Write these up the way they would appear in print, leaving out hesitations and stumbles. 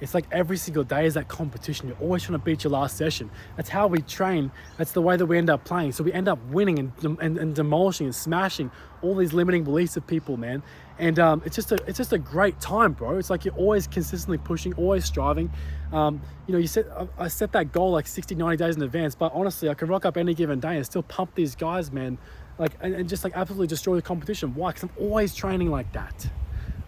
It's like every single day is that competition. You're always trying to beat your last session. That's how we train. That's the way that we end up playing. So we end up winning and demolishing and smashing all these limiting beliefs of people, man. And it's just a great time, bro. It's like you're always consistently pushing, always striving. I set that goal like 60, 90 days in advance, but honestly, I can rock up any given day and still pump these guys, man. And just like absolutely destroy the competition. Why? Because I'm always training like that.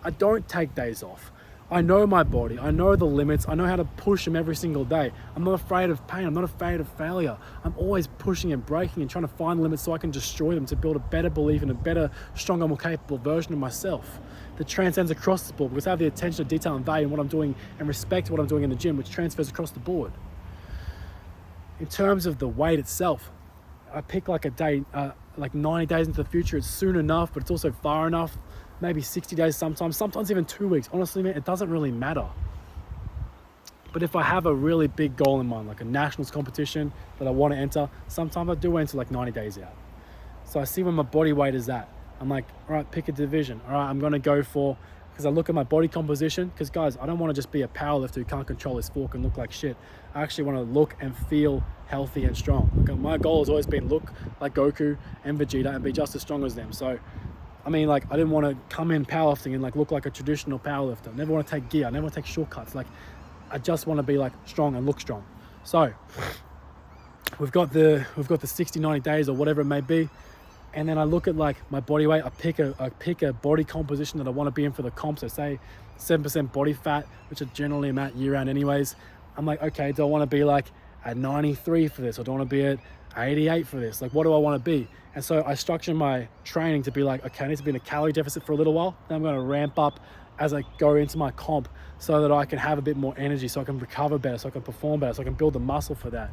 I don't take days off. I know my body, I know the limits, I know how to push them every single day. I'm not afraid of pain, I'm not afraid of failure. I'm always pushing and breaking and trying to find limits so I can destroy them to build a better belief and a better, stronger, more capable version of myself that transcends across the board, because I have the attention to detail and value in what I'm doing and respect what I'm doing in the gym, which transfers across the board. In terms of the weight itself, I pick like a day, like 90 days into the future. It's soon enough, but it's also far enough. Maybe 60 days sometimes even 2 weeks. Honestly, man, it doesn't really matter. But if I have a really big goal in mind, like a nationals competition that I want to enter, sometimes I do enter like 90 days out. So I see where my body weight is at. I'm like, all right, pick a division. All right, I'm going to go for, because I look at my body composition, because guys, I don't want to just be a powerlifter who can't control his fork and look like shit. I actually want to look and feel healthy and strong. My goal has always been look like Goku and Vegeta and be just as strong as them. So I mean, like, I didn't want to come in powerlifting and like look like a traditional powerlifter. I never want to take gear. I never want to take shortcuts. Like, I just want to be like strong and look strong. So we've got the 60, 90 days or whatever it may be. And then I look at like my body weight. I pick a body composition that I want to be in for the comp. So say 7% body fat, which I generally am at year round anyways. I'm like, okay, do I want to be like at 93 for this? Or do I want to be at 88 for this? Like, what do I want to be? And so I structure my training to be like, okay, I need to be in a calorie deficit for a little while. Then I'm going to ramp up as I go into my comp so that I can have a bit more energy, so I can recover better, so I can perform better, so I can build the muscle for that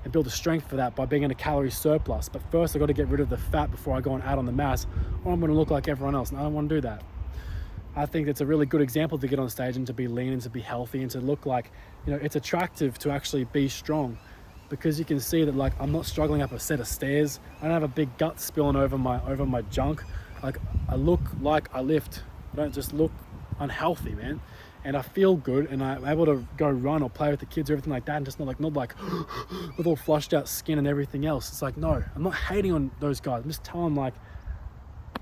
and build the strength for that by being in a calorie surplus. But first I got to get rid of the fat before I go and add on the mass, or I'm going to look like everyone else. And I don't want to do that. I think it's a really good example to get on stage and to be lean and to be healthy and to look like, it's attractive to actually be strong. Because you can see that like I'm not struggling up a set of stairs. I don't have a big gut spilling over my junk. Like I look like I lift. I don't just look unhealthy, man. And I feel good, and I'm able to go run or play with the kids or everything like that, and just not like with all flushed out skin and everything else. It's like, no, I'm not hating on those guys. I'm just telling them like,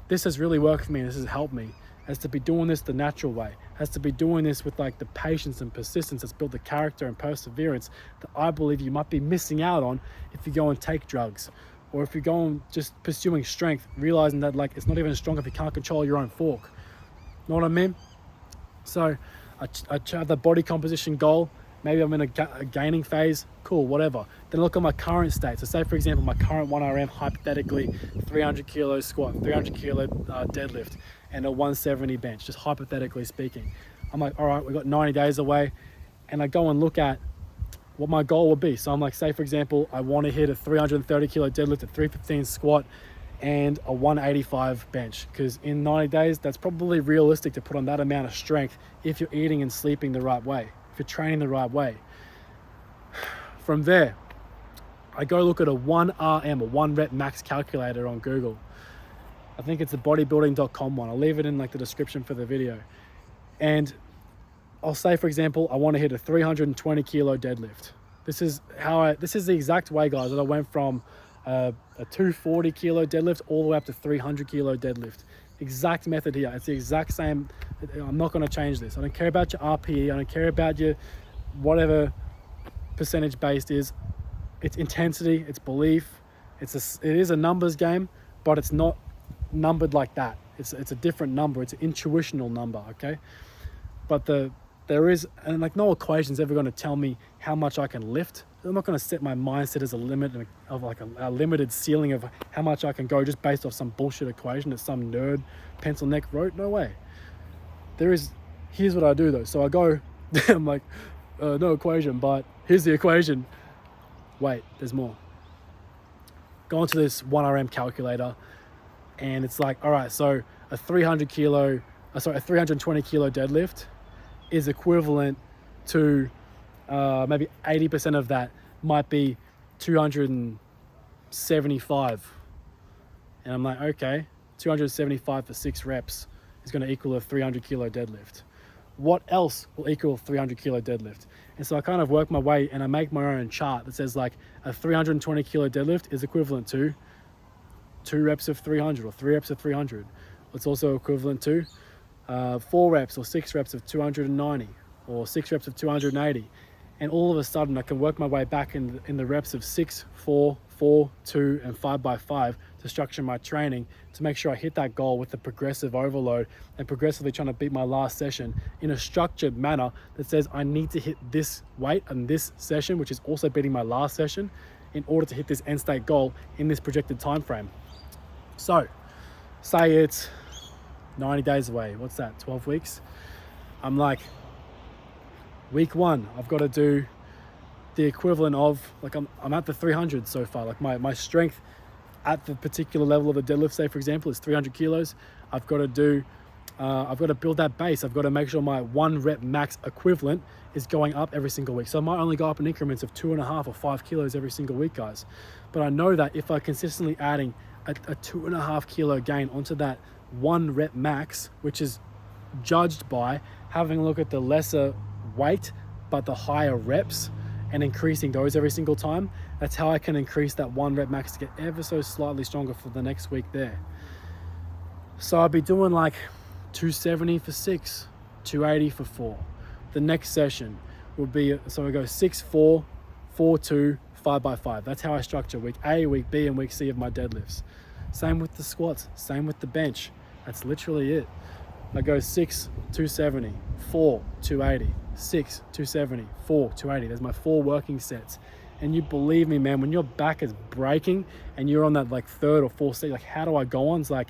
this has really worked for me. This has helped me. Has to be doing this the natural way, has to be doing this with like the patience and persistence that's built the character and perseverance that I believe you might be missing out on if you go and take drugs, or if you go and just pursuing strength, realizing that like it's not even strong if you can't control your own fork. Know what I mean? So I have the body composition goal. Maybe I'm in a gaining phase, cool, whatever. Then look at my current state. So say for example, my current 1RM, hypothetically 300 kilo squat, 300 kilo deadlift, and a 170 bench, just hypothetically speaking. I'm like, all right, we've got 90 days away, and I go and look at what my goal will be. So I'm like, say for example, I want to hit a 330 kilo deadlift, a 315 squat, and a 185 bench, because in 90 days, that's probably realistic to put on that amount of strength if you're eating and sleeping the right way, if you're training the right way. From there, I go look at a 1RM, a 1 rep max calculator on Google. I think it's the bodybuilding.com one. I'll leave it in like the description for the video. And I'll say, for example, I want to hit a 320 kilo deadlift. This is the exact way, guys, that I went from a 240 kilo deadlift all the way up to 300 kilo deadlift. Exact method here. It's the exact same. I'm not going to change this. I don't care about your RPE. I don't care about your whatever percentage based is. It's intensity, it's belief. It is a numbers game, but it's not numbered like that. It's a different number. It's an intuitional number, okay? But there is, and like no equation's ever going to tell me how much I can lift. I'm not going to set my mindset as a limit of like a limited ceiling of how much I can go just based off some bullshit equation that some nerd pencil neck wrote. No way. Here's what I do though. So I go, I'm like, no equation, but here's the equation. Wait, there's more. Go into this 1RM calculator, and it's like, all right, so a 320 kilo deadlift is equivalent to maybe 80% of that might be 275. And I'm like, okay, 275 for 6 reps is going to equal a 300 kilo deadlift. what else will equal 300 kilo deadlift? And so I kind of work my way and I make my own chart that says like a 320 kilo deadlift is equivalent to 2 reps of 300 or 3 reps of 300. It's also equivalent to 4 reps or 6 reps of 290 or 6 reps of 280. And all of a sudden I can work my way back in the reps of 6, 4, 4, 2, and 5x5 to structure my training to make sure I hit that goal with the progressive overload and progressively trying to beat my last session in a structured manner that says I need to hit this weight and this session, which is also beating my last session, in order to hit this end state goal in this projected time frame. So say it's 90 days away. What's that, 12 weeks? I'm like, week 1, I've got to do the equivalent of, like I'm at the 300 so far. Like my strength at the particular level of the deadlift, say for example, is 300 kilos. I've got to build that base. I've got to make sure my 1 rep max equivalent is going up every single week. So I might only go up in increments of 2.5 or 5 kilos every single week, guys. But I know that if I consistently adding a 2.5 kilo gain onto that 1 rep max, which is judged by having a look at the lesser weight but the higher reps and increasing those every single time, that's how I can increase that 1 rep max to get ever so slightly stronger for the next week there. So I'll be doing like 270 for 6, 280 for 4. The next session will be, so I go 6, 4, 4, 2, 5x5. That's how I structure week A, week B, and week C of my deadlifts. Same with the squats, same with the bench. That's literally it. I go 6, 270, 4, 280, 6, 270, 4, 280. There's my 4 working sets. And you believe me, man, when your back is breaking and you're on that like 3rd or 4th set, like how do I go on? It's like,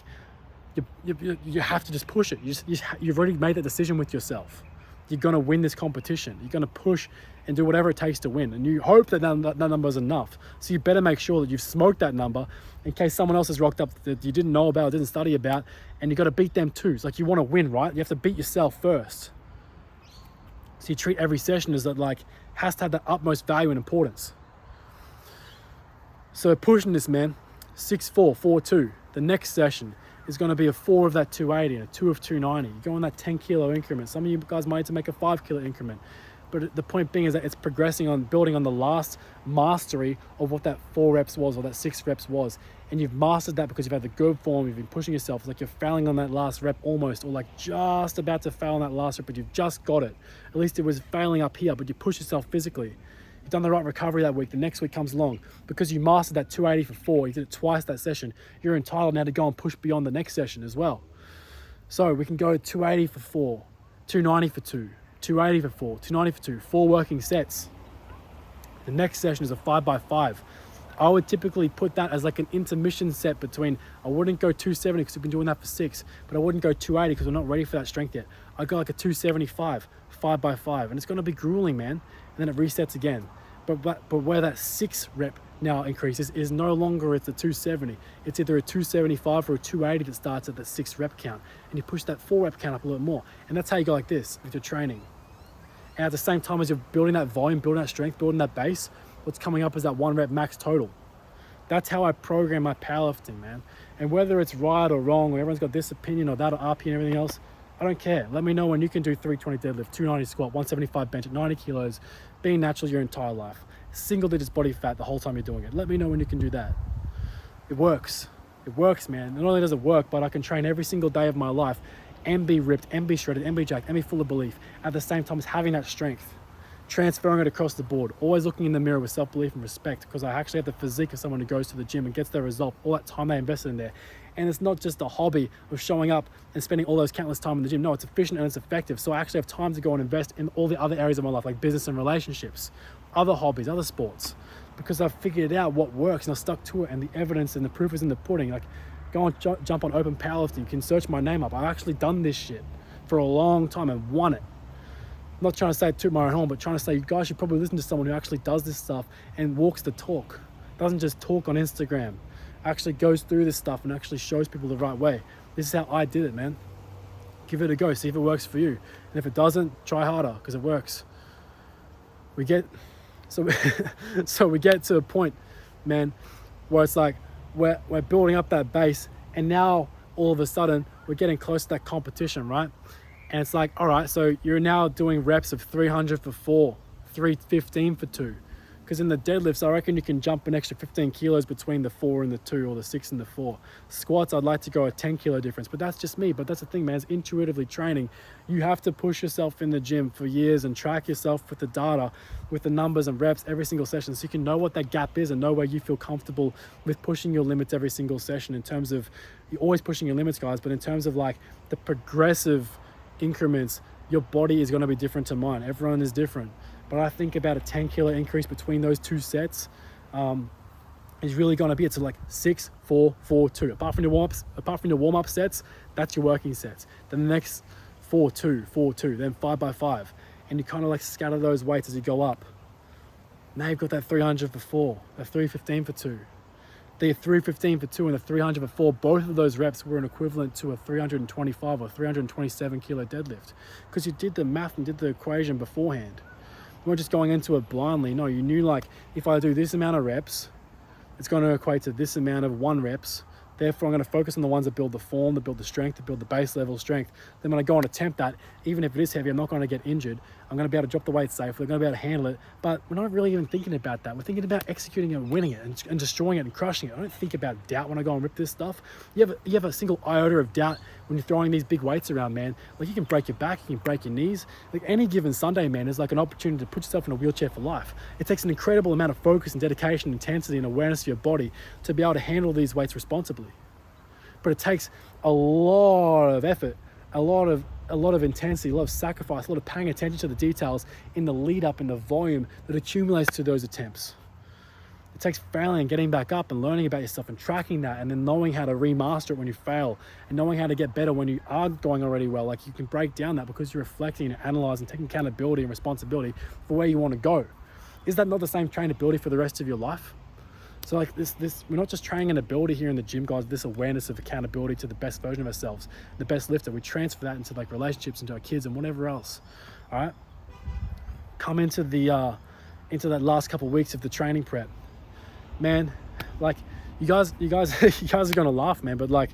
you have to just push it. You've already made that decision with yourself. You're going to win this competition. You're going to push and do whatever it takes to win. And you hope that number is enough. So you better make sure that you've smoked that number in case someone else has rocked up that you didn't know about or didn't study about, and you got to beat them too. It's like you want to win, right? You have to beat yourself first. So you treat every session as that like has to have the utmost value and importance. So pushing this, man, 6, 4, 4, 2. The next session is going to be a 4 of that 280 and a 2 of 290. You go on that 10 kilo increment. Some of you guys might need to make a 5 kilo increment. But the point being is that it's progressing on building on the last mastery of what that 4 reps was or that 6 reps was. And you've mastered that because you've had the good form, you've been pushing yourself. It's like you're failing on that last rep almost, or like just about to fail on that last rep, but you've just got it. At least it was failing up here, but you push yourself physically. You've done the right recovery that week. The next week comes along. Because you mastered that 280 for 4, you did it twice that session, you're entitled now to go and push beyond the next session as well. So we can go 280 for 4, 290 for 2, 280 for 4, 290 for 2, 4 working sets. The next session is a 5x5. I would typically put that as like an intermission set between, I wouldn't go 270 because we've been doing that for 6, but I wouldn't go 280 because we're not ready for that strength yet. I'd go like a 275, 5x5, and it's going to be grueling, man. And then it resets again. But where that 6 rep now increases is no longer it's a 270. It's either a 275 or a 280 that starts at the 6 rep count. And you push that 4 rep count up a little more. And that's how you go like this with your training. And at the same time as you're building that volume, building that strength, building that base, what's coming up is that 1 rep max total. That's how I program my powerlifting, man. And whether it's right or wrong, or everyone's got this opinion or that or RP and everything else, I don't care. Let me know when you can do 320 deadlift, 290 squat, 175 bench at 90 kilos, being natural your entire life. Single digits body fat the whole time you're doing it. Let me know when you can do that. It works. It works, man. Not only does it work, but I can train every single day of my life and be ripped, and be shredded, and be jacked, and be full of belief at the same time as having that strength. Transferring it across the board, always looking in the mirror with self-belief and respect, because I actually have the physique of someone who goes to the gym and gets their result, all that time they invested in there. And it's not just a hobby of showing up and spending all those countless time in the gym. No, it's efficient and it's effective. So I actually have time to go and invest in all the other areas of my life, like business and relationships, other hobbies, other sports, because I've figured out what works and I've stuck to it, and the evidence and the proof is in the pudding. Like, go and jump on Open Powerlifting. You can search my name up. I've actually done this shit for a long time and won it. I'm not trying to say it to my own home, but trying to say you guys should probably listen to someone who actually does this stuff and walks the talk. Doesn't just talk on Instagram. Actually goes through this stuff and actually shows people the right way. This is how I did it, man. Give it a go. See if it works for you. And if it doesn't, try harder, because it works. We get to a point, man, where it's like we're building up that base, and now all of a sudden we're getting close to that competition, right? And it's like, all right, so you're now doing reps of 300 for 4, 315 for 2. Because in the deadlifts, I reckon you can jump an extra 15 kilos between the 4 and the 2, or the 6 and the 4. Squats, I'd like to go a 10 kilo difference, but that's just me. But that's the thing, man, it's intuitively training. You have to push yourself in the gym for years and track yourself with the data, with the numbers and reps every single session, so you can know what that gap is and know where you feel comfortable with pushing your limits every single session. In terms of, you're always pushing your limits, guys, but in terms of like the progressive increments, your body is going to be different to mine. Everyone is different. But I think about a 10 kilo increase between those 2 sets is really going to be, it's like 6, 4, 4, 2. Apart from your warm-up sets, that's your working sets. Then the next 4, 2, 4, 2, then 5 by 5. And you kind of like scatter those weights as you go up. Now you've got that 300 for 4, that 315 for 2. The 315 for 2 and the 300 for 4, both of those reps were an equivalent to a 325 or 327 kilo deadlift. Because you did the math and did the equation beforehand. You weren't just going into it blindly. No, you knew, like, if I do this amount of reps, it's going to equate to this amount of 1 reps. Therefore, I'm going to focus on the ones that build the form, that build the strength, that build the base level strength. Then when I go and attempt that, even if it is heavy, I'm not going to get injured. I'm going to be able to drop the weight safely. I'm going to be able to handle it. But we're not really even thinking about that. We're thinking about executing it and winning it and destroying it and crushing it. I don't think about doubt when I go and rip this stuff. You have a single iota of doubt when you're throwing these big weights around, man. Like, you can break your back, you can break your knees. Like, any given Sunday, man, is like an opportunity to put yourself in a wheelchair for life. It takes an incredible amount of focus and dedication, intensity and awareness of your body to be able to handle these weights responsibly. But it takes a lot of effort, a lot of intensity, a lot of sacrifice, a lot of paying attention to the details in the lead up, in the volume that accumulates to those attempts. It takes failing and getting back up and learning about yourself and tracking that, and then knowing how to remaster it when you fail, and knowing how to get better when you are going already well. Like, you can break down that because you're reflecting and analyzing, taking accountability and responsibility for where you want to go. Is that not the same trainability for the rest of your life? So like this, we're not just training an ability here in the gym, guys. This awareness of accountability to the best version of ourselves, the best lifter. We transfer that into like relationships, into our kids, and whatever else. All right. Come into that last couple of weeks of the training prep, man. Like, you guys are gonna laugh, man. But like,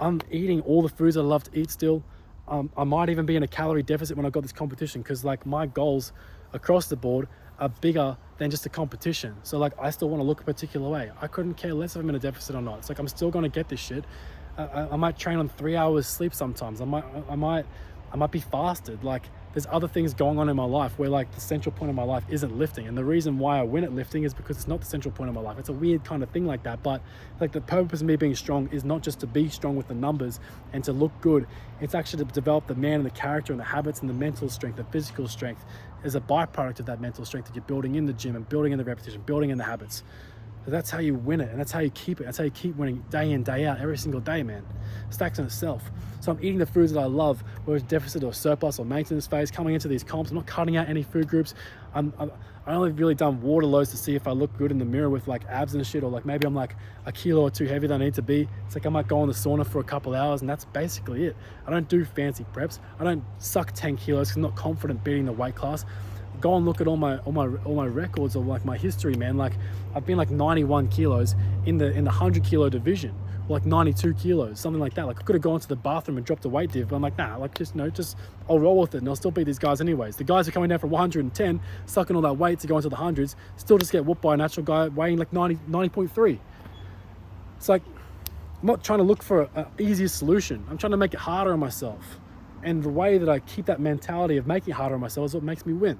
I'm eating all the foods I love to eat still. I might even be in a calorie deficit when I got this competition, because like my goals across the board are bigger than just a competition. So like, I still want to look a particular way. I couldn't care less if I'm in a deficit or not. It's like, I'm still going to get this shit. I might train on 3 hours sleep sometimes. I might be fasted. Like, there's other things going on in my life where like the central point of my life isn't lifting. And the reason why I win at lifting is because it's not the central point of my life. It's a weird kind of thing like that. But like, the purpose of me being strong is not just to be strong with the numbers and to look good. It's actually to develop the man and the character and the habits and the mental strength, the physical strength, as a byproduct of that mental strength that you're building in the gym and building in the repetition, building in the habits. So that's how you win it, and that's how you keep it. That's how you keep winning day in, day out, every single day, man. Stacks on itself. So I'm eating the foods that I love, whether it's deficit or surplus or maintenance phase. Coming into these comps, I'm not cutting out any food groups. I only really done water loads to see if I look good in the mirror with like abs and shit, or like maybe I'm like a kilo or 2 heavier than I need to be. It's like, I might go in the sauna for a couple hours, and that's basically it. I don't do fancy preps. I don't suck 10 kilos because I'm not confident beating the weight class. Go and look at all my records, or like my history, man. Like, I've been like 91 kilos in the 100 kilo division, or like 92 kilos, something like that. Like, I could have gone to the bathroom and dropped a weight div, but I'm like, nah, like, just I'll roll with it, and I'll still beat these guys anyways. The guys who are coming down from 110, sucking all that weight to go into the hundreds, still just get whooped by a natural guy weighing like 90.3. It's like, I'm not trying to look for an easier solution. I'm trying to make it harder on myself. And the way that I keep that mentality of making it harder on myself is what makes me win.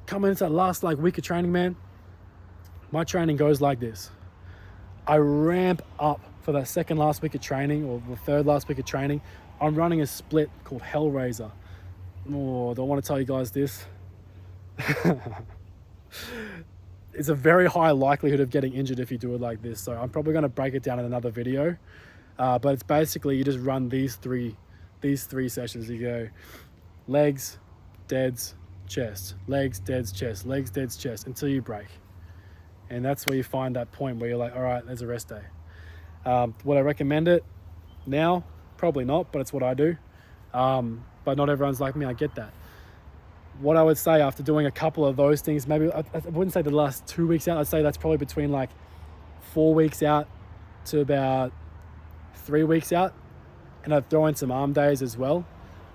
Coming into that last like week of training, man, my training goes like this. I ramp up for that second last week of training, or the third last week of training. I'm running a split called Hellraiser. Oh, don't want to tell you guys this. It's a very high likelihood of getting injured if you do it like this. So I'm probably going to break it down in another video. But it's basically, you just run these three sessions. You go legs, deads, chest, legs, deads, chest, legs, deads, chest, until you break. And that's where you find that point where you're like, all right, there's a rest day. Would I recommend it now? Probably not, but it's what I do. But not everyone's like me, I get that. What I would say after doing a couple of those things, maybe I wouldn't say the last 2 weeks out, I'd say that's probably between like 4 weeks out to about 3 weeks out. and I'd throw in some arm days as well.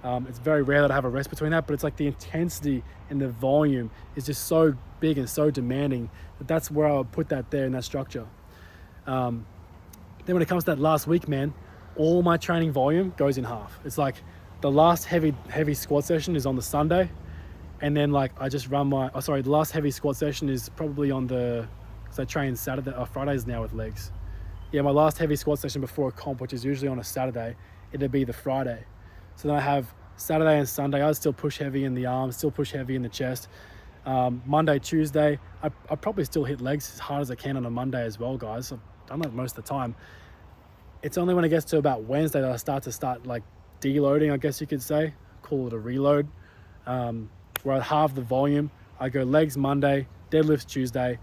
It's very rare that I have a rest between that, but it's like the intensity and the volume is just so big and so demanding that's where I would put that there in that structure. Then when it comes to that last week, man, all my training volume goes in half. It's like the last heavy squat session is on the Sunday, and then like I just run the last heavy squat session is probably on because I train Saturday or Fridays now with legs. Yeah, my last heavy squat session before a comp, which is usually on a Saturday, it'd be the Friday. So then I have Saturday and Sunday, I still push heavy in the arms, still push heavy in the chest. Monday, Tuesday, I probably still hit legs as hard as I can on a Monday as well, guys. I've done that most of the time. It's only when it gets to about Wednesday that I start like deloading, I guess you could say, call it a reload, where I halve the volume. I go legs Monday, deadlifts Tuesday.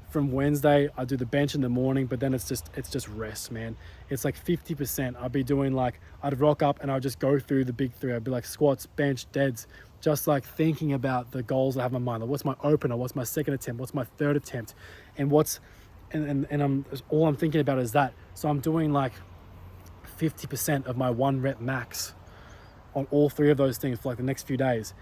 From Wednesday, I do the bench in the morning, but then it's just rest, man. It's like 50%. I'd be doing like, I'd rock up and I'd just go through the big three. I'd be like squats, bench, deads, just like thinking about the goals I have in my mind. Like, what's my opener? What's my second attempt? What's my third attempt? And all I'm thinking about is that. So I'm doing like 50% of my 1 rep max on all 3 of those things for like the next few days.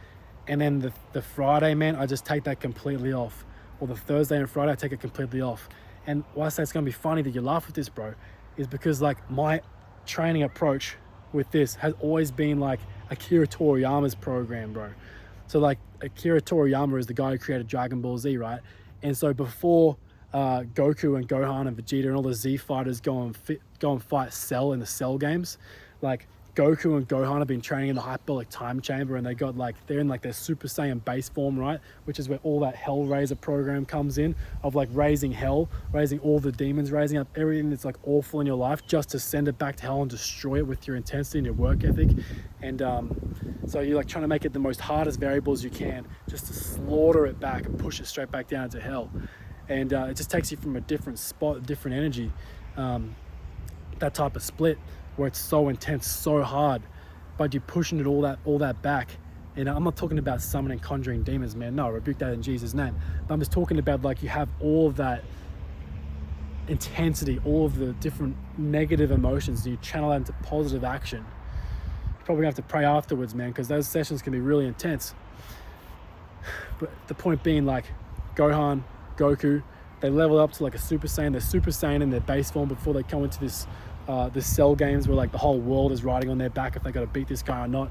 And then the Friday, man, I just take that completely off. Or the Thursday and Friday, I take it completely off. And why I say it's going to be funny that you laugh at this, bro, is because like my training approach with this has always been like Akira Toriyama's program, bro. So like Akira Toriyama is the guy who created Dragon Ball Z, right? And so before Goku and Gohan and Vegeta and all the Z fighters go and fight Cell in the Cell games, like Goku and Gohan have been training in the hyperbolic time chamber, and they're in like their Super Saiyan base form, right? Which is where all that Hellraiser program comes in, of like raising hell, raising all the demons, raising up everything that's like awful in your life, just to send it back to hell and destroy it with your intensity and your work ethic. And so you're like trying to make it the most hardest variables you can, just to slaughter it back and push it straight back down to hell. And it just takes you from a different spot, a different energy, that type of split, where it's so intense, so hard, but you're pushing it all that back. And I'm not talking about summoning, conjuring demons, man. No, I rebuke that in Jesus' name. But I'm just talking about like you have all of that intensity, all of the different negative emotions, and you channel that into positive action. You probably have to pray afterwards, man, because those sessions can be really intense. But the point being, like Gohan, Goku, they level up to like a Super Saiyan. They're Super Saiyan in their base form before they come into this Cell games where like the whole world is riding on their back if they got to beat this guy or not.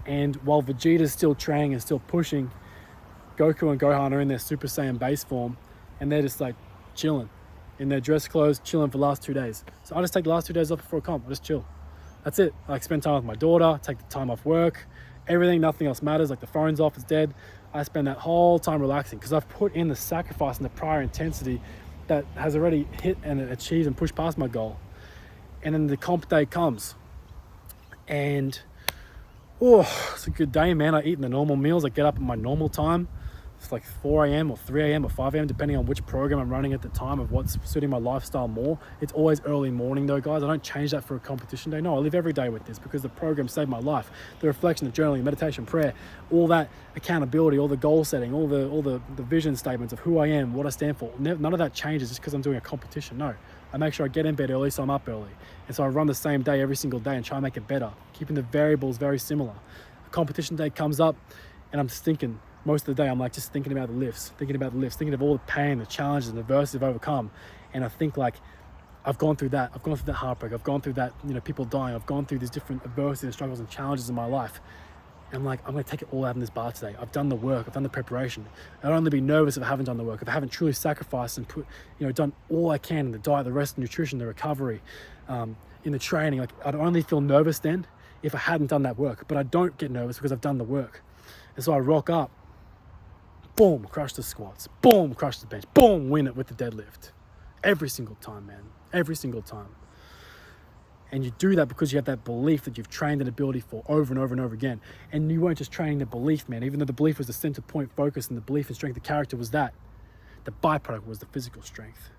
And while Vegeta's still training and still pushing, Goku and Gohan are in their Super Saiyan base form, and they're just like chilling in their dress clothes, chilling for the last 2 days. So I just take the last 2 days off before a comp. I just chill. That's it. I like spend time with my daughter, take the time off work, everything, nothing else matters. Like the phone's off, it's dead. I spend that whole time relaxing because I've put in the sacrifice and the prior intensity that has already hit and achieved and pushed past my goal. And then the comp day comes, and it's a good day, man. I eat in the normal meals. I get up at my normal time. It's like 4 a.m. or 3 a.m. or 5 a.m. depending on which program I'm running at the time of what's suiting my lifestyle more. It's always early morning though, guys. I don't change that for a competition day. No, I live every day with this because the program saved my life. The reflection, the journaling, meditation, prayer, all that accountability, all the goal setting, all the vision statements of who I am, what I stand for. None of that changes just because I'm doing a competition. No, I make sure I get in bed early so I'm up early. And so I run the same day every single day and try and make it better, keeping the variables very similar. A competition day comes up and I'm just thinking, most of the day I'm like just thinking about the lifts, thinking of all the pain, the challenges and adversity I've overcome. And I think like I've gone through that heartbreak, I've gone through that, people dying, I've gone through these different adversities and struggles and challenges in my life. And I'm like, I'm gonna take it all out in this bar today. I've done the work, I've done the preparation. I'd only be nervous if I haven't done the work, if I haven't truly sacrificed and done all I can in the diet, the rest, the nutrition, the recovery, in the training. Like I'd only feel nervous then if I hadn't done that work, but I don't get nervous because I've done the work. And so I rock up, boom, crush the squats, boom, crush the bench, boom, win it with the deadlift. Every single time, man, every single time. And you do that because you have that belief that you've trained an ability for over and over and over again. And you weren't just training the belief, man, even though the belief was the center point focus and the belief and strength of character was that. The byproduct was the physical strength.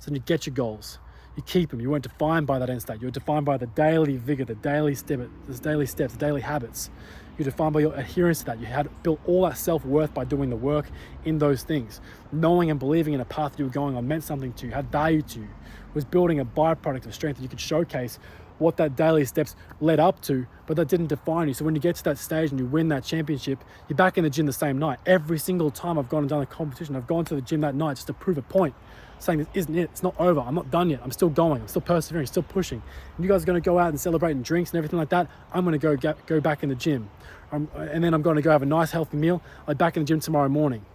So then you get your goals, you keep them. You weren't defined by that end state. You're defined by the daily vigor, the daily steps, the daily habits. You're defined by your adherence to that. You had built all that self-worth by doing the work in those things. Knowing and believing in a path you were going on meant something to you, had value to you, was building a byproduct of strength that you could showcase what that daily steps led up to, but that didn't define you. So when you get to that stage and you win that championship, you're back in the gym the same night. Every single time I've gone and done a competition, I've gone to the gym that night just to prove a point, saying this isn't it, it's not over, I'm not done yet, I'm still going, I'm still persevering, still pushing. And you guys are going to go out and celebrate and drinks and everything like that. I'm going to go back in the gym. And then I'm going to go have a nice healthy meal. I'm back in the gym tomorrow morning.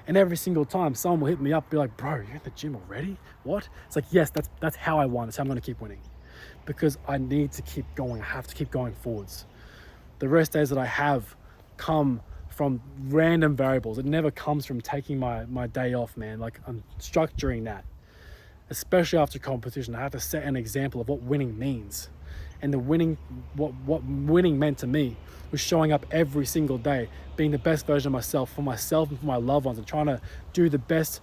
And every single time someone will hit me up, be like, bro, you're in the gym already? What? It's like, yes, that's how I want. That's how I'm going to keep winning. Because I need to keep going. I have to keep going forwards. The rest days that I have come from random variables. It never comes from taking my day off, man. Like, I'm structuring that. Especially after competition, I have to set an example of what winning means. And the winning, what winning meant to me was showing up every single day, being the best version of myself and for my loved ones, and trying to do the best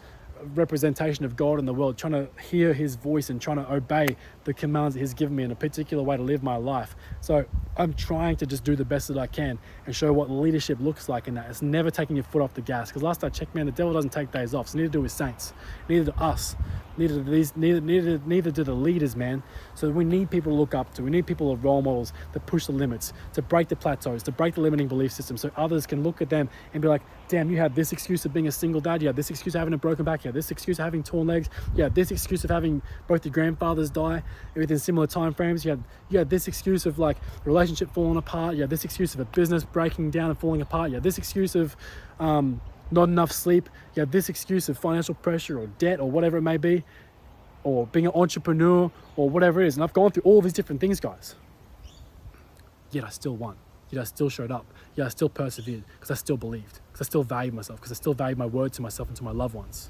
representation of God in the world, trying to hear his voice and trying to obey the commands that he's given me in a particular way to live my life. So I'm trying to just do the best that I can and show what leadership looks like in that. It's never taking your foot off the gas, because last I checked, man, the devil doesn't take days off. So neither do his saints, neither do us, neither do the leaders, man. So we need people to look up to. We need people as role models to push the limits, to break the plateaus, to break the limiting belief system, so others can look at them and be like, damn, you have this excuse of being a single dad, you have this excuse of having a broken back, you have this excuse of having torn legs, you have this excuse of having both your grandfathers die within similar time frames, you have this excuse of like relationship falling apart, you have this excuse of a business breaking down and falling apart, you have this excuse of not enough sleep, you have this excuse of financial pressure or debt or whatever it may be, or being an entrepreneur or whatever it is. And I've gone through all these different things, guys. Yet I still won. Yet I still showed up. Yet I still persevered, because I still believed, because I still valued myself, because I still valued my word to myself and to my loved ones.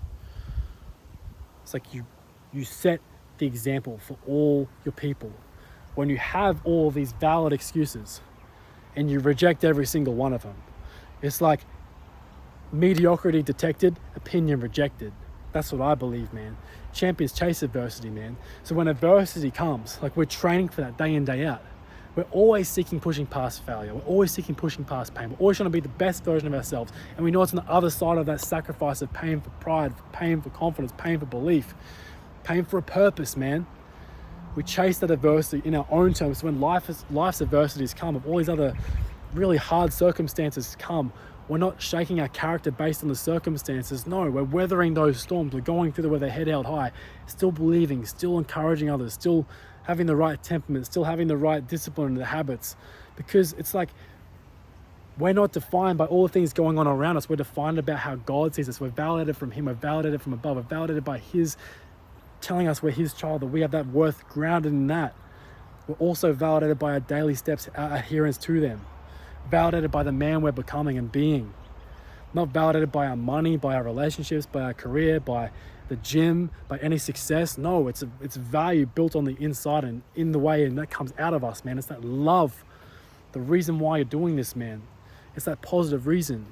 It's like you set the example for all your people. When you have all these valid excuses and you reject every single one of them, it's like mediocrity detected, opinion rejected. That's what I believe, man. Champions chase adversity, man. So when adversity comes, like, we're training for that day in, day out. We're always seeking pushing past failure. We're always seeking pushing past pain. We're always trying to be the best version of ourselves. And we know it's on the other side of that sacrifice of pain for pride, pain for confidence, pain for belief, pain for a purpose, man. We chase that adversity in our own terms. When life's adversities come, if all these other really hard circumstances come, we're not shaking our character based on the circumstances. No, we're weathering those storms. We're going through them with our head held high, still believing, still encouraging others, still having the right temperament, still having the right discipline and the habits. Because it's like, we're not defined by all the things going on around us. We're defined about how God sees us. We're validated from him. We're validated from above. We're validated by his telling us we're his child, that we have that worth grounded in that. We're also validated by our daily steps, our adherence to them. Validated by the man we're becoming and being. Not validated by our money, by our relationships, by our career, by the gym, by any success. No, it's value built on the inside and in the way, and that comes out of us, man. It's that love, the reason why you're doing this, man. It's that positive reason.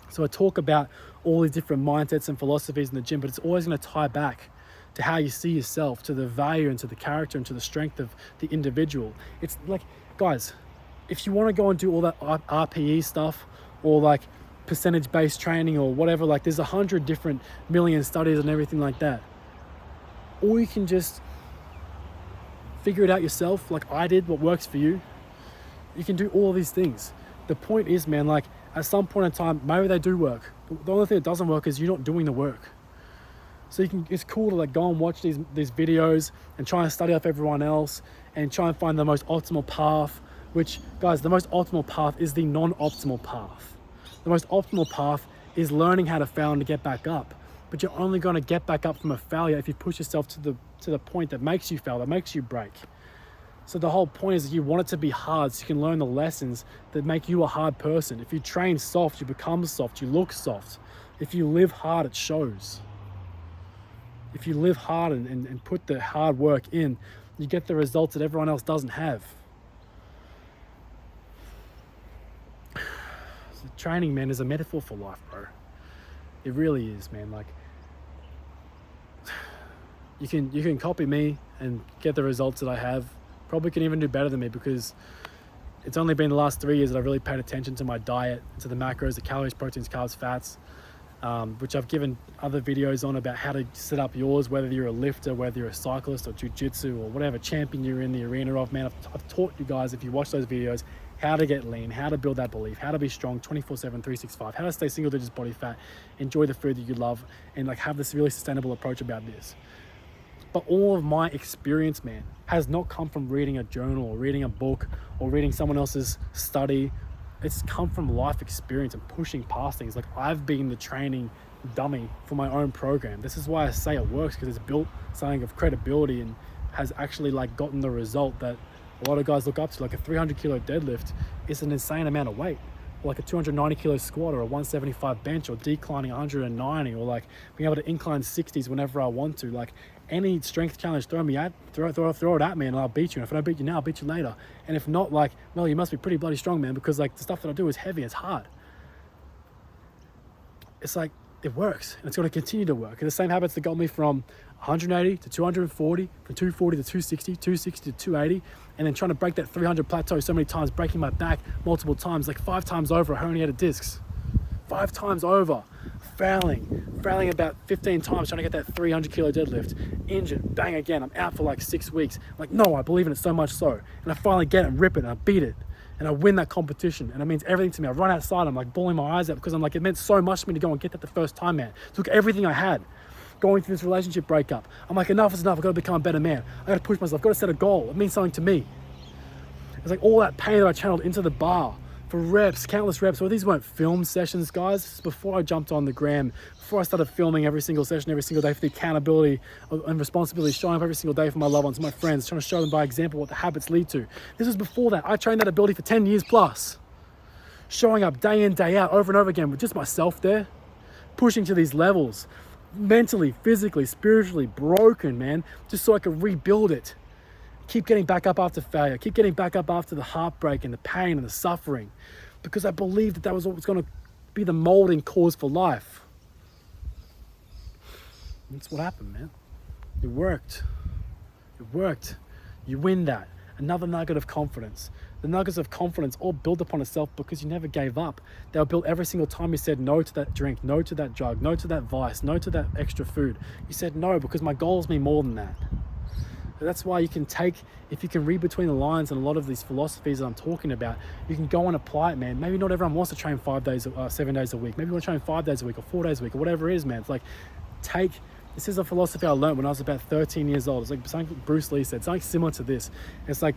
So I talk about all these different mindsets and philosophies in the gym, but it's always going to tie back to how you see yourself, to the value and to the character and to the strength of the individual. It's like, guys, if you want to go and do all that RPE stuff, or like percentage-based training or whatever, like, there's 100 different million studies and everything like that. Or you can just figure it out yourself, like I did, what works for you. You can do all these things. The point is, man, like, at some point in time, maybe they do work. But the only thing that doesn't work is you're not doing the work. So it's cool to like go and watch these videos and try and study up everyone else and try and find the most optimal path, which, guys, the most optimal path is the non-optimal path. The most optimal path is learning how to fail and to get back up. But you're only going to get back up from a failure if you push yourself to the point that makes you fail, that makes you break. So the whole point is that you want it to be hard so you can learn the lessons that make you a hard person. If you train soft, you become soft, you look soft. If you live hard, it shows. If you live hard and put the hard work in, you get the results that everyone else doesn't have. So training, man, is a metaphor for life, bro. It really is, man. Like, you can copy me and get the results that I have. Probably can even do better than me, because it's only been the last 3 years that I've really paid attention to my diet, to the macros, the calories, proteins, carbs, fats. which I've given other videos on about how to set up yours, whether you're a lifter, whether you're a cyclist or jiu-jitsu or whatever champion you're in the arena of, man. I've taught you guys, if you watch those videos, how to get lean, how to build that belief, how to be strong 24/7, 365, how to stay single digits body fat, enjoy the food that you love, and like have this really sustainable approach about this. But all of my experience, man, has not come from reading a journal or reading a book or reading someone else's study. It's come from life experience and pushing past things. Like, I've been the training dummy for my own program. This is why I say it works, because it's built something of credibility and has actually like gotten the result that a lot of guys look up to. Like a 300 kilo deadlift is an insane amount of weight, or like a 290 kilo squat, or a 175 bench, or declining 190, or like being able to incline 60s whenever I want to. Like, any strength challenge, throw it at me and I'll beat you. And if I don't beat you now, I'll beat you later. And if not, like, well, you must be pretty bloody strong, man, because like the stuff that I do is heavy, it's hard. It's like, it works, and it's going to continue to work. And the same habits that got me from 180 to 240, from 240 to 260, 260 to 280, and then trying to break that 300 plateau so many times, breaking my back multiple times, like 5 times over, herniated discs. 5 times over, failing about 15 times trying to get that 300 kilo deadlift, injured, bang again, I'm out for like 6 weeks. I'm like, no, I believe in it so much so. And I finally get it and rip it and I beat it. And I win that competition, and it means everything to me. I run outside, I'm like bawling my eyes out, because I'm like, it meant so much to me to go and get that the first time, man. It took everything I had. Going through this relationship breakup, I'm like, enough is enough, I've got to become a better man. I got to push myself, I've got to set a goal. It means something to me. It's like all that pain that I channeled into the bar for reps, countless reps. Well, these weren't film sessions, guys. This is before I jumped on the gram, before I started filming every single session, every single day, for the accountability and responsibility, showing up every single day for my loved ones, my friends, trying to show them by example what the habits lead to. This was before that. I trained that ability for 10 years plus. Showing up day in, day out, over and over again with just myself there, pushing to these levels, mentally, physically, spiritually broken, man, just so I could rebuild it. Keep getting back up after failure, keep getting back up after the heartbreak and the pain and the suffering, because I believed that that was what was going to be the molding cause for life. That's what happened, man. It worked. It worked. You win that. Another nugget of confidence. The nuggets of confidence all built upon itself because you never gave up. They were built every single time you said no to that drink, no to that drug, no to that vice, no to that extra food. You said no because my goals mean more than that. That's why you can take, if you can read between the lines and a lot of these philosophies that I'm talking about, you can go and apply it, man. Maybe not everyone wants to train 7 days a week. Maybe you want to train 5 days a week or 4 days a week or whatever it is, man. It's like, this is a philosophy I learned when I was about 13 years old. It's like something Bruce Lee said, something similar to this. It's like,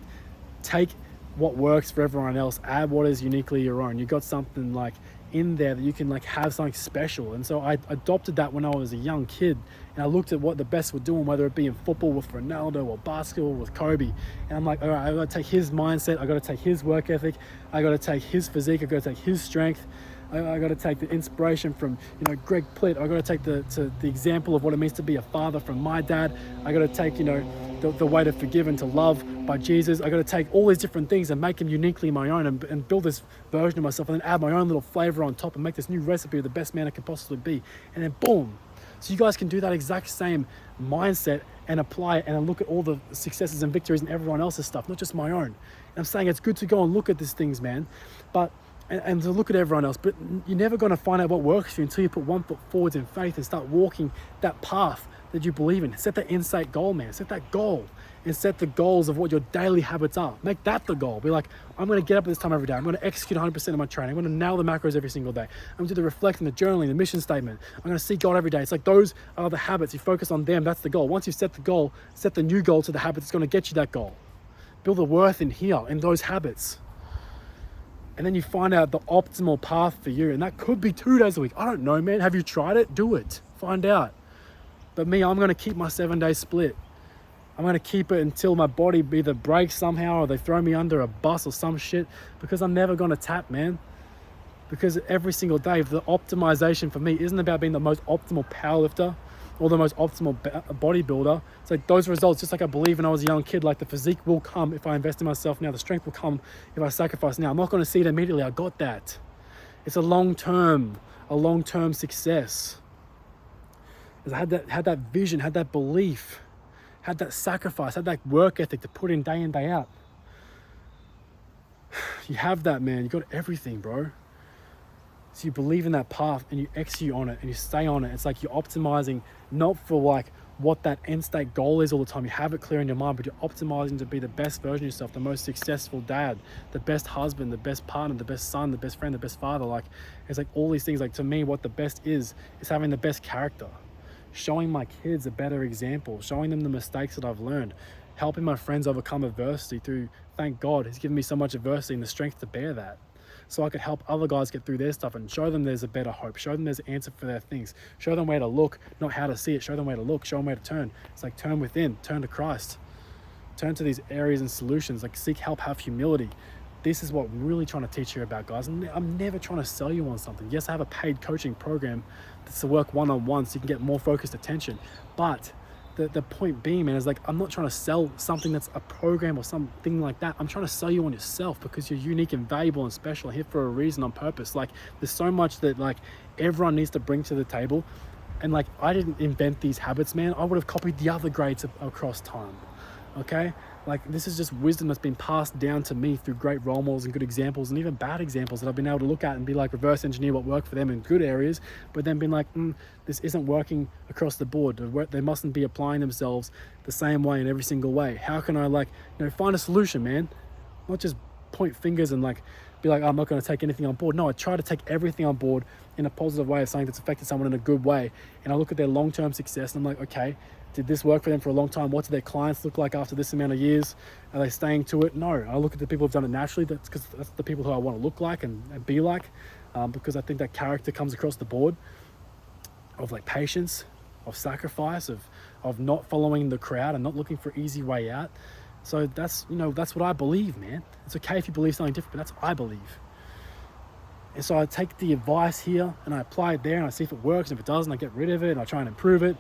take what works for everyone else, add what is uniquely your own. You got something like in there that you can like have something special. And so I adopted that when I was a young kid, and I looked at what the best were doing, whether it be in football with Ronaldo or basketball with Kobe. And I'm like, all right, I got to take his mindset, I got to take his work ethic, I got to take his physique, I got to take his strength, I got to take the inspiration from, Greg Plitt. I got to take the example of what it means to be a father from my dad. I got to take, the way to forgive and to love by Jesus. I got to take all these different things and make them uniquely my own, and build this version of myself, and then add my own little flavor on top and make this new recipe of the best man I can possibly be. And then boom. So you guys can do that exact same mindset and apply it, and then look at all the successes and victories in everyone else's stuff, not just my own. And I'm saying it's good to go and look at these things, man, and to look at everyone else, but you're never going to find out what works for you until you put one foot forwards in faith and start walking that path that you believe in. Set that insight goal, man. Set that goal, and set the goals of what your daily habits are. Make that the goal. Be like, I'm going to get up at this time every day. I'm going to execute 100% of my training. I'm going to nail the macros every single day. I'm going to do the reflecting, the journaling, the mission statement. I'm going to seek God every day. It's like those are the habits. You focus on them. That's the goal. Once you've set the goal, set the new goal to the habit that's going to get you that goal. Build the worth in here, in those habits. And then you find out the optimal path for you. And that could be 2 days a week. I don't know, man. Have you tried it? Do it. Find out. But me, I'm going to keep my 7-day split. I'm going to keep it until my body either breaks somehow or they throw me under a bus or some shit, because I'm never going to tap, man. Because every single day, the optimization for me isn't about being the most optimal powerlifter or the most optimal bodybuilder. It's like those results, just like I believe when I was a young kid, like the physique will come if I invest in myself now. The strength will come if I sacrifice now. I'm not going to see it immediately. I got that. It's a long-term success. I had that vision, had that belief, had that sacrifice, had that work ethic to put in, day out. You have that, man. You got everything, bro. So you believe in that path and you execute on it and you stay on it. It's like you're optimizing not for like what that end state goal is all the time. You have it clear in your mind, but you're optimizing to be the best version of yourself, the most successful dad, the best husband, the best partner, the best son, the best friend, the best father. Like, it's like all these things. Like, to me, what the best is having the best character, showing my kids a better example, showing them the mistakes that I've learned, helping my friends overcome adversity through, thank God, He's given me so much adversity and the strength to bear that. So I could help other guys get through their stuff and show them there's a better hope, show them there's an answer for their things, show them where to look, not how to see it, show them where to look, show them where to turn. It's like, turn within, turn to Christ, turn to these areas and solutions, like seek help, have humility. This is what I'm really trying to teach you about, guys. I'm never trying to sell you on something. Yes, I have a paid coaching program that's to work one-on-one so you can get more focused attention, but the point being, man, is like, I'm not trying to sell something that's a program or something like that. I'm trying to sell you on yourself, because you're unique and valuable and special, here for a reason, on purpose. Like, there's so much that like everyone needs to bring to the table. And like, I didn't invent these habits, man. I would have copied the other greats across time. Okay? Like, this is just wisdom that's been passed down to me through great role models and good examples, and even bad examples that I've been able to look at and be like, reverse engineer what worked for them in good areas, but then been like, this isn't working across the board. They mustn't be applying themselves the same way in every single way. How can I, like, find a solution, man? Not just point fingers and like be like, I'm not going to take anything on board. No, I try to take everything on board in a positive way, of something that's affected someone in a good way. And I look at their long-term success and I'm like, okay, did this work for them for a long time? What do their clients look like after this amount of years? Are they staying to it? No. I look at the people who've done it naturally. That's because that's the people who I want to look like and be like, because I think that character comes across the board, of like patience, of sacrifice, of not following the crowd and not looking for easy way out. So that's what I believe, man. It's okay if you believe something different, but that's what I believe. And so I take the advice here and I apply it there and I see if it works. And if it doesn't, I get rid of it and I try and improve it.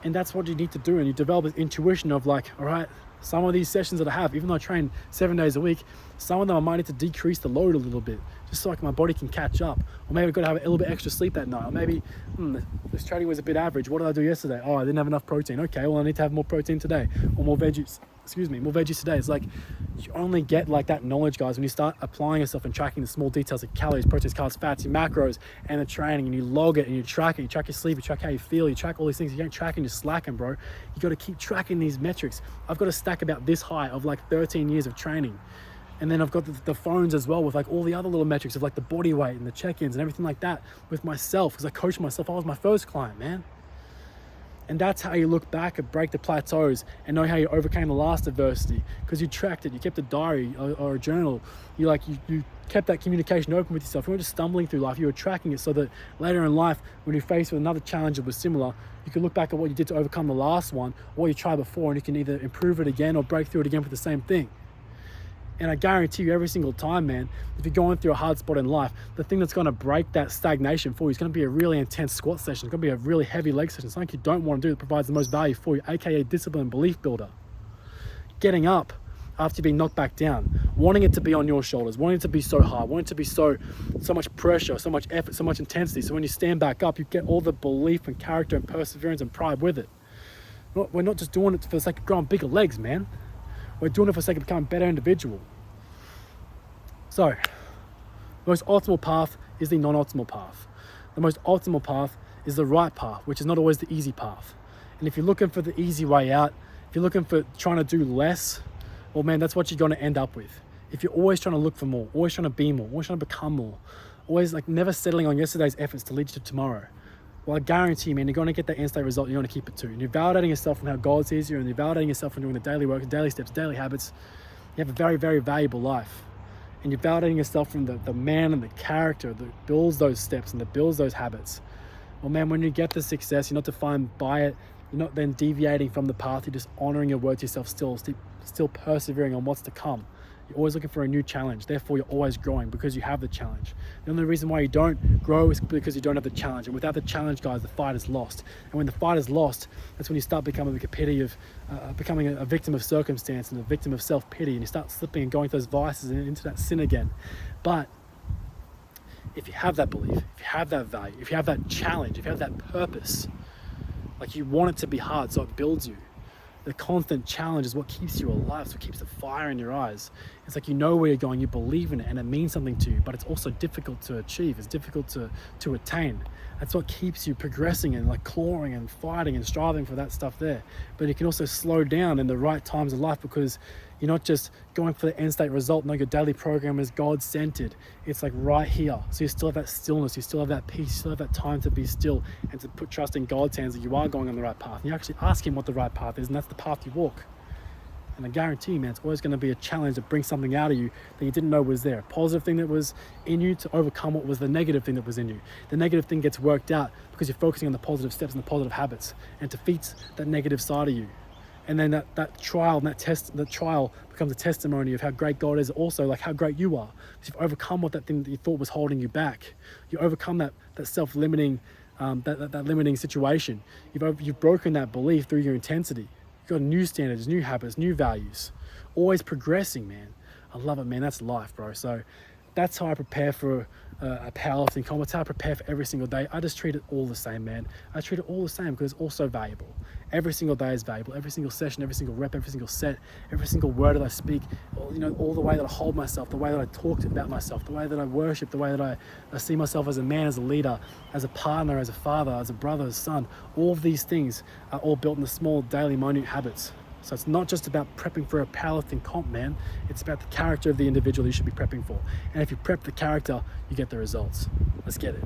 And that's what you need to do. And you develop this intuition of like, all right, some of these sessions that I have, even though I train 7 days a week, some of them I might need to decrease the load a little bit, just so like my body can catch up. Or maybe I've got to have a little bit extra sleep that night. Or maybe this training was a bit average. What did I do yesterday? Oh, I didn't have enough protein. Okay, well, I need to have more protein today, or more veggies. More veggies today. It's like, you only get like that knowledge, guys, when you start applying yourself and tracking the small details of calories, proteins, carbs, fats, your macros, and the training, and you log it and you track it. You track your sleep, you track how you feel, you track all these things. You don't track and you're slacking, bro. You got to keep tracking these metrics. I've got a stack about this high of like 13 years of training. And then I've got the phones as well with like all the other little metrics of like the body weight and the check-ins and everything like that with myself, because I coached myself. I was my first client, man. And that's how you look back and break the plateaus and know how you overcame the last adversity, because you tracked it. You kept a diary or a journal. You kept that communication open with yourself. You weren't just stumbling through life. You were tracking it so that later in life, when you're faced with another challenge that was similar, you can look back at what you did to overcome the last one, or what you tried before, and you can either improve it again or break through it again for the same thing. And I guarantee you, every single time, man, if you're going through a hard spot in life, the thing that's going to break that stagnation for you is going to be a really intense squat session. It's going to be a really heavy leg session, something you don't want to do that provides the most value for you, aka discipline and belief builder. Getting up after you've been knocked back down, wanting it to be on your shoulders, wanting it to be so hard, wanting it to be so much pressure, so much effort, so much intensity. So when you stand back up, you get all the belief and character and perseverance and pride with it. We're not just doing it for the sake of growing bigger legs, man. We're doing it for the sake of becoming a better individual. So, the most optimal path is the non-optimal path. The most optimal path is the right path, which is not always the easy path. And if you're looking for the easy way out, if you're looking for trying to do less, well, man, that's what you're going to end up with. If you're always trying to look for more, always trying to be more, always trying to become more, always like never settling on yesterday's efforts to lead you to tomorrow, well, I guarantee you, man, you're going to get that end state result. You're going to keep it too. And you're validating yourself from how God sees you, and you're validating yourself from doing the daily work, daily steps, daily habits. You have a very, very valuable life. And you're validating yourself from the man and the character that builds those steps and that builds those habits. Well, man, when you get the success, you're not defined by it. You're not then deviating from the path. You're just honoring your word to yourself, still persevering on what's to come. You're always looking for a new challenge. Therefore, you're always growing because you have the challenge. The only reason why you don't grow is because you don't have the challenge. And without the challenge, guys, the fight is lost. And when the fight is lost, that's when you start becoming becoming a victim of circumstance and a victim of self-pity. And you start slipping and going to those vices and into that sin again. But if you have that belief, if you have that value, if you have that challenge, if you have that purpose, like you want it to be hard so it builds you, The constant challenge is what keeps you alive. It's what keeps the fire in your eyes. It's like you know where you're going, you believe in it, and it means something to you, but it's also difficult to achieve. It's difficult to attain. That's what keeps you progressing and like clawing and fighting and striving for that stuff there. But it can also slow down in the right times of life, because you're not just going for the end state result. No, your daily program is God-centered. It's like right here. So you still have that stillness, you still have that peace, you still have that time to be still and to put trust in God's hands that you are going on the right path. And you actually ask him what the right path is, and that's the path you walk. And I guarantee you, man, it's always going to be a challenge to bring something out of you that you didn't know was there. A positive thing that was in you to overcome what was the negative thing that was in you. The negative thing gets worked out because you're focusing on the positive steps and the positive habits, and defeats that negative side of you. And then that trial and that trial becomes a testimony of how great God is, also like how great you are. Because you've overcome what that thing that you thought was holding you back. You overcome that self-limiting, that limiting situation. You've broken that belief through your intensity. You've got new standards, new habits, new values. Always progressing, man. I love it, man. That's life, bro. So that's how I prepare for a powerlifting comp. That's how I prepare for every single day. I just treat it all the same, man. I treat it all the same because it's also valuable. Every single day is valuable. Every single session, every single rep, every single set, every single word that I speak, all the way that I hold myself, the way that I talk about myself, the way that I worship, the way that I see myself as a man, as a leader, as a partner, as a father, as a brother, as a son. All of these things are all built in the small, daily, minute habits. So it's not just about prepping for a powerlifting comp, man. It's about the character of the individual you should be prepping for. And if you prep the character, you get the results. Let's get it.